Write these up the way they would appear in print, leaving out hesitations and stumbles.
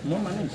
Mau mana?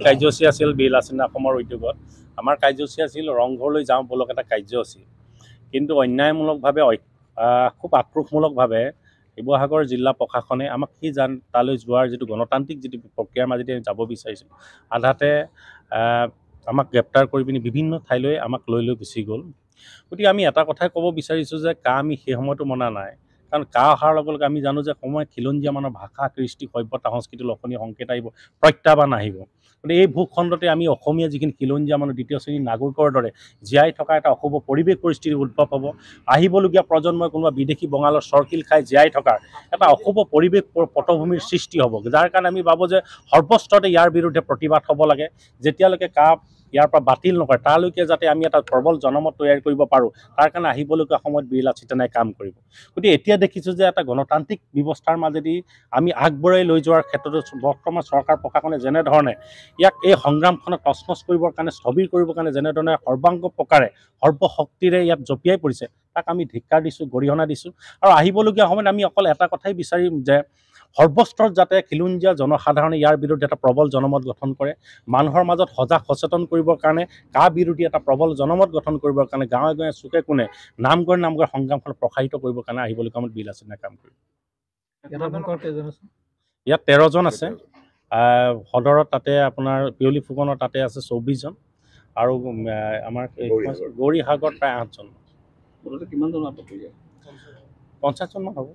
কাৰ্যসূচী আছিল বিল আচিনা অসমৰ উদ্যোগত আমাৰ কাৰ্যসূচী আছিল ৰংঘৰলৈ যাওঁ বলক এটা কাৰ্যসূচী কিন্তু অন্যায়মূলকভাৱে খুব আক্ৰোশমূলকভাৱে শিৱসাগৰ জিলা প্ৰশাসনে আমাক কি তালৈ যোৱাৰ যিটো গণতান্ত্ৰিক যিটো প্ৰক্ৰিয়াৰ মাজেদি যাব বিচাৰিছিল আধাতে আমাক গ্ৰেপ্তাৰ কৰি পিনি বিভিন্ন ঠাইলৈ আমাক লৈ গুচি গ'ল গতিকে আমি এটা কথাই ক'ব বিচাৰিছোঁ যে আমি সেই সময়টো মনা নাই কাৰণ অহাৰ লগে লগে আমি জানো যে সময় খিলঞ্জীয়া মানুহৰ ভাষা কৃষ্টি সভ্যতা সংস্কৃতি লক্ষণীয় সংকেত আহিব প্ৰত্যাহ্বান আহিব গতিকে এই ভূখণ্ডতে আমি অসমীয়া যিখিনি খিলঞ্জীয়া মানুহ দ্বিতীয় শ্ৰেণীৰ নাগৰিকৰ দৰে জীয়াই থকা এটা অশুভ পৰিৱেশ পৰিস্থিতিৰ উদ্ভৱ হ'ব আহিবলগীয়া প্ৰজন্মই কোনোবা বিদেশী বঙালৰ চৰকিল খাই জীয়াই থকাৰ এটা অশুভ পৰিৱেশ পটভূমিৰ সৃষ্টি হ'ব যাৰ কাৰণে আমি ভাবোঁ যে সৰ্বস্তৰতে ইয়াৰ বিৰুদ্ধে প্ৰতিবাদ হ'ব লাগে যেতিয়ালৈকে ইয়াৰ পৰা বাতিল নকৰে তালৈকে যাতে আমি এটা প্ৰবল জনমত তৈয়াৰ কৰিব পাৰোঁ তাৰ কাৰণে আহিবলগীয়া সময়ত বীৰ লাচিত কাম কৰিব গতিকে এতিয়া দেখিছোঁ যে এটা গণতান্ত্ৰিক ব্যৱস্থাৰ মাজেদি আমি আগবঢ়াই লৈ যোৱাৰ ক্ষেত্ৰতো বৰ্তমান চৰকাৰ প্ৰশাসনে যেনেধৰণে ইয়াক এই সংগ্ৰামখনক তছনছ কৰিবৰ কাৰণে স্থবিৰ কৰিবৰ কাৰণে যেনেধৰণে সৰ্বাংগ প্ৰকাৰে সৰ্বশক্তিৰে ইয়াত জঁপিয়াই পৰিছে তাক আমি ধিক্কাৰ দিছোঁ গৰিহণা দিছোঁ আৰু আহিবলগীয়া সময়ত আমি অকল এটা কথাই বিচাৰিম যে সৰ্বস্তৰত যাতে খিলঞ্জীয়া জনসাধাৰণে ইয়াৰ বিৰুদ্ধে এটা প্ৰবল জনমত গঠন কৰে মানুহৰ মাজত সজাগ সচেতন কৰিবৰ কাৰণে বিৰোধী এটা প্ৰবল জনমত গঠন কৰিবৰ কাৰণে গাঁৱে গাঁৱে চুকে কোণে নামঘৰ সংগ্ৰামখন প্ৰসাৰিত কৰিবৰ কাৰণে আহিবলগীয়া সময়ত বিল আছে কাম কৰিব ইয়াত 13 জন আছে সদৰত তাতে আপোনাৰ পিয়লি ফুকনৰ তাতে আছে 24 জন আৰু আমাৰ গৌৰীসাগৰত প্ৰায় 8 জন 50 জন মান হ'ব